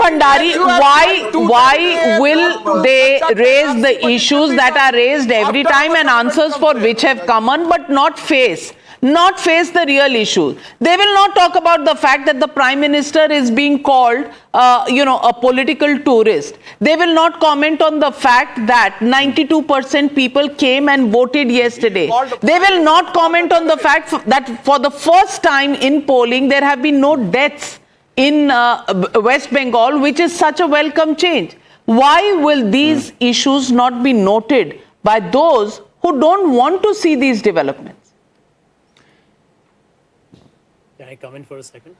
Bhandari, why will they raise the issues that are raised every time and answers for which have come on, but not face the real issues? They will not talk about the fact that the Prime Minister is being called, a political tourist. They will not comment on the fact that 92% people came and voted yesterday. They will not comment on the fact that for the first time in polling, there have been no deaths in West Bengal, which is such a welcome change. Why will these issues not be noted by those who don't want to see these developments? Can I come in for a second?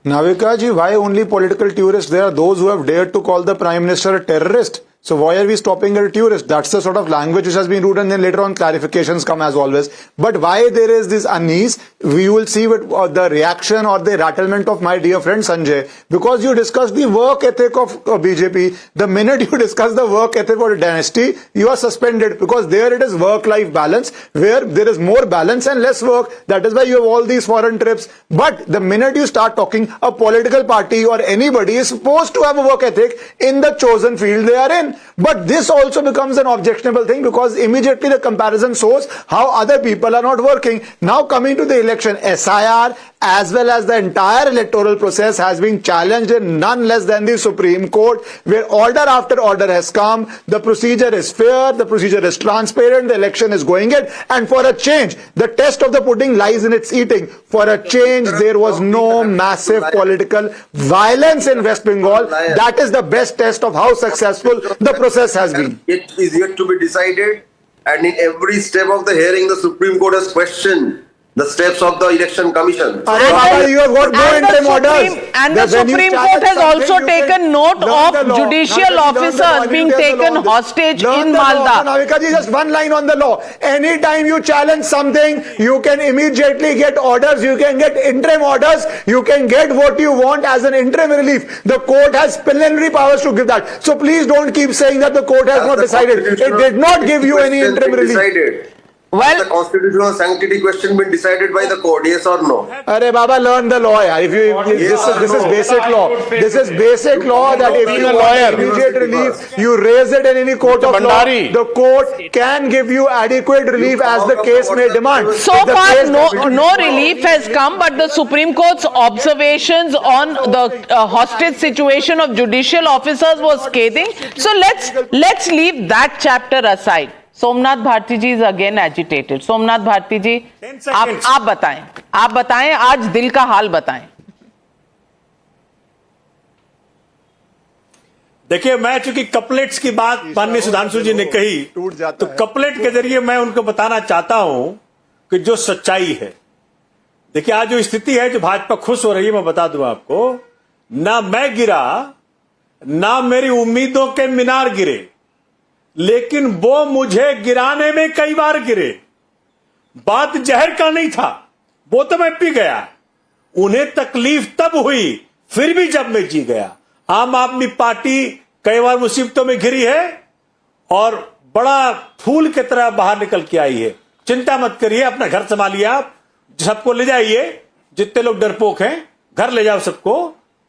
Navika ji, why only political tourists? There are those who have dared to call the Prime Minister a terrorist. So why are we stopping a tourist? That's the sort of language which has been used, and then later on clarifications come as always. But why there is this unease, we will see with the reaction or the rattlement of my dear friend Sanjay. Because you discuss the work ethic of BJP, the minute you discuss the work ethic of dynasty, you are suspended. Because there it is work-life balance, where there is more balance and less work. That is why you have all these foreign trips. But the minute you start talking, a political party or anybody is supposed to have a work ethic in the chosen field they are in. But this also becomes an objectionable thing, because immediately the comparison shows how other people are not working. Now coming to the election, SIR as well as the entire electoral process has been challenged in none less than the Supreme Court, where order after order has come. The procedure is fair, the procedure is transparent, the election is going in, and for a change, the test of the pudding lies in its eating. For a change, there was no massive political violence in West Bengal. That is the best test of how successful the process has been. It is yet to be decided, and in every step of the hearing, the Supreme Court has questioned the steps of the Election Commission. You have got no interim orders. And the Supreme Court has also taken note of judicial officers being taken hostage in Malda. Navika ji, just one line on the law. Anytime you challenge something, you can immediately get orders, you can get interim orders, you can get what you want as an interim relief. The court has plenary powers to give that. So please don't keep saying that the court has not decided. It did not give you any interim relief. Well, the constitutional sanctity question been decided by the court, yes or no? Arey Baba, learn the law. If you, this is basic law. This is basic law that if you want immediate relief, you raise it in any court of law. The court can give you adequate relief as the case may demand. So far, no relief has come, but the Supreme Court's observations on the hostage situation of judicial officers was scathing. So let's leave that chapter aside. Somnath Bharti ji is again agitated. Somnath Bharti ji, आप बताएं आज दिल का हाल बताएं. देखिए, मैं चूंकि couplets की बात माननीय सुधांशु जी ने कही, तो कपलेट के जरिए मैं उनको बताना चाहता हूं कि जो सच्चाई है. देखिए, आज जो स्थिति है, जो भाजपा खुश हो रही है, मैं बता दूं आपको, ना मैं गिरा, ना मेरी उम्मीदों के मीनार गिरे, लेकिन वो मुझे गिराने में कई बार गिरे. बात जहर का नहीं था, वो तो मैं पी गया. उन्हें तकलीफ तब हुई, फिर भी जब मैं जी गया. आम आदमी पार्टी कई बार मुसीबतों में घिरी है और बड़ा फूल की तरह बाहर निकल के आई है. चिंता मत करिए, अपना घर संभालिए, आप सबको ले जाइए. जितने लोग डरपोक हैं, घर ले जाओ सबको.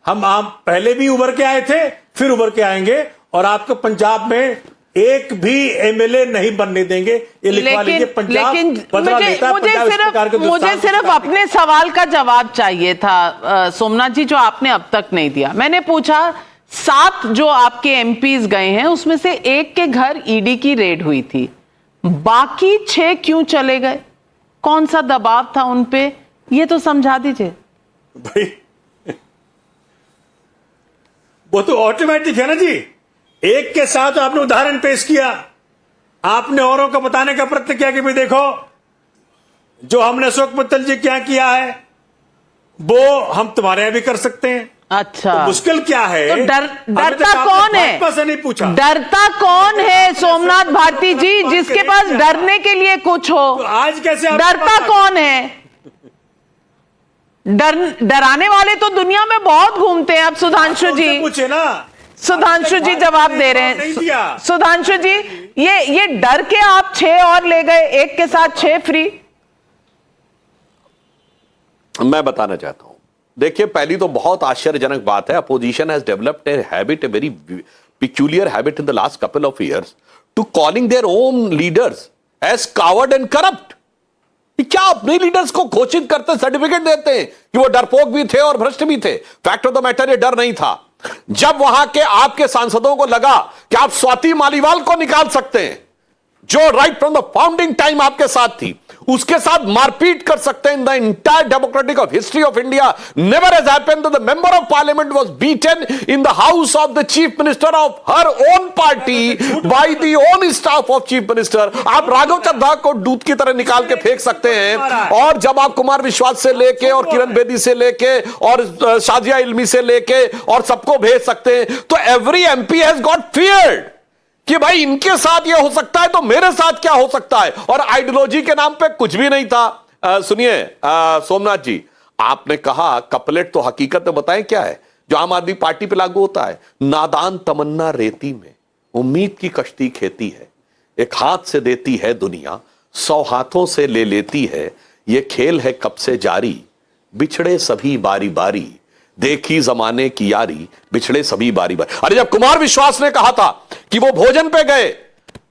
हम पहले भी उभर के आए थे, फिर उभर के आएंगे, और आपको पंजाब में एक भी एमएलए नहीं बनने देंगे. ये लिखवा लीजिए. पंजाब बदला लेता है. मुझे सिर्फ अपने सवाल का जवाब चाहिए था सोमनाथ जी, जो आपने अब तक नहीं दिया. मैंने पूछा 7 जो आपके एमपीज गए हैं, उसमें से एक के घर ईडी की रेड हुई थी, बाकी 6 क्यों चले गए? कौन सा दबाव था उन पे? ये तो समझा दीजिए भाई. वो तो ऑटोमेटिक है ना जी. एक के साथ आपने उदाहरण पेश किया, आपने औरों को बताने का प्रयत्न किया कि भाई देखो, जो हमने अशोक मित्तल जी क्या किया है, वो हम तुम्हारे यहां भी कर सकते हैं. अच्छा, तो मुश्किल क्या है? तो डरता कौन है? से नहीं पूछा. डरता कौन है सोमनाथ भारती जी, जिसके पास डरने के लिए कुछ हो? तो आज कैसे डरता कौन है? डराने वाले तो दुनिया में बहुत घूमते हैं. अब सुधांशु जी पूछे ना, सुधांशु जी जवाब दे रहे हैं. सुधांशु जी, ये डर के आप 6 और ले गए, एक के साथ 6 फ्री. मैं बताना चाहता हूं, देखिए, पहली तो बहुत आश्चर्यजनक बात है, opposition has developed a habit, a very peculiar habit in the last couple of years to calling their own leaders as coward and corrupt. कि क्या अपने लीडर्स को घोषित करते सर्टिफिकेट देते हैं कि वो डरपोक भी थे और भ्रष्ट भी थे? फैक्ट ऑफ द मैटर, ये डर नहीं था। जब वहां के आपके सांसदों को लगा कि आप स्वाति मालीवाल को निकाल सकते हैं, जो right from the founding time आपके साथ थी, उसके साथ मारपीट कर सकते हैं in the entire democratic of history of India, never has happened that the member of parliament was beaten in the house of the chief minister of her own party by the own staff of chief minister. आप राघव चड्ढा को दूध की तरह निकाल के फेंक सकते हैं, और जब आप कुमार विश्वास से लेके और किरण बेदी से लेके और शाजिया इल्मी से लेके और सबको भेज सकते हैं, तो every MP has got feared कि भाई इनके साथ ये हो सकता है तो मेरे साथ क्या हो सकता है। और आइडियोलॉजी के नाम पे कुछ भी नहीं था। सुनिए सोमनाथ जी, आपने कहा कपलेट, तो हकीकत में बताएं क्या है जो आम आदमी पार्टी पे लागू होता है? नादान तमन्ना रेती में, उम्मीद की कश्ती खेती है, एक हाथ से देती है दुनिया, 100 हाथों से ले लेती है, ये खेल है कब से जारी, बिछड़े सभी बारी बारी, देखी जमाने की यारी, बिछड़े सभी बारी बारी। अरे जब कुमार विश्वास ने कहा था कि वो भोजन पे गए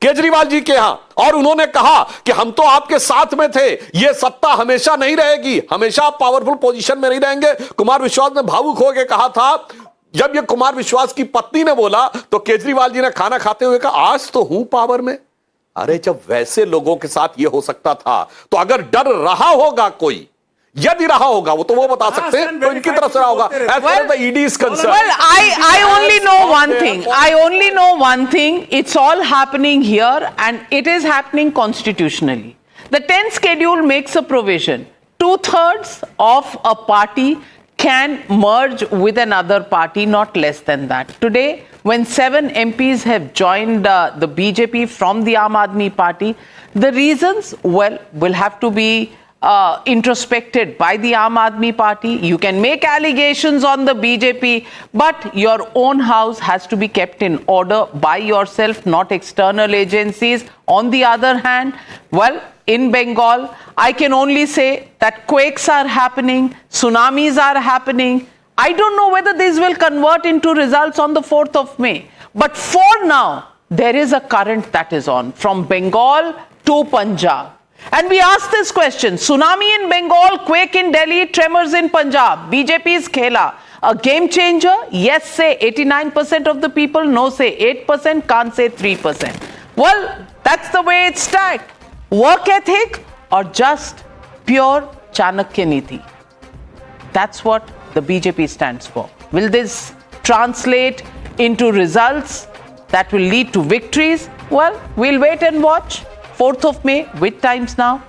केजरीवाल जी के यहां और उन्होंने कहा कि हम तो आपके साथ में थे, ये सत्ता हमेशा नहीं रहेगी, हमेशा आप पावरफुल पोजीशन में नहीं रहेंगे, कुमार विश्वास ने भावुक होकर कहा था। जब ये कुमार विश्वास की पत्नी ने बोला तो केजरीवाल जी ने खाना खाते हुए कहा आज तो हूं पावर में। अरे जब वैसे लोगों के साथ ये हो सकता था, तो अगर डर रहा होगा कोई, यदि रहा होगा वो, तो वो बता सकते हैं, तो इनकी तरफ से रहा होगा। As far as the ED is concerned. Well, I only know one thing. I only know one thing. It's all happening here, and it is happening constitutionally. The 10th schedule makes a provision. 2/3 of a party can merge with another party, not less than that. Today, when 7 MPs have joined the BJP from the Aam Aadmi Party, the reasons, well, will have to be introspected by the Aam Aadmi Party. You can make allegations on the BJP, but your own house has to be kept in order by yourself, not external agencies. On the other hand, well, in Bengal, I can only say that quakes are happening, tsunamis are happening. I don't know whether these will convert into results on the 4th of May. But for now, there is a current that is on from Bengal to Punjab. And we ask this question, tsunami in Bengal, quake in Delhi, tremors in Punjab, BJP's khela, a game changer? Yes, say 89% of the people, no, say 8%, can't say 3%. Well, that's the way it's stacked. Work ethic or just pure Chanakya Niti? That's what the BJP stands for. Will this translate into results that will lead to victories? Well, we'll wait and watch. 4th of May with Times Now,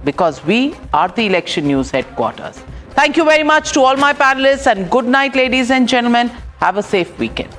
because we are the Election News headquarters. Thank you very much to all my panelists, and good night, ladies and gentlemen. Have a safe weekend.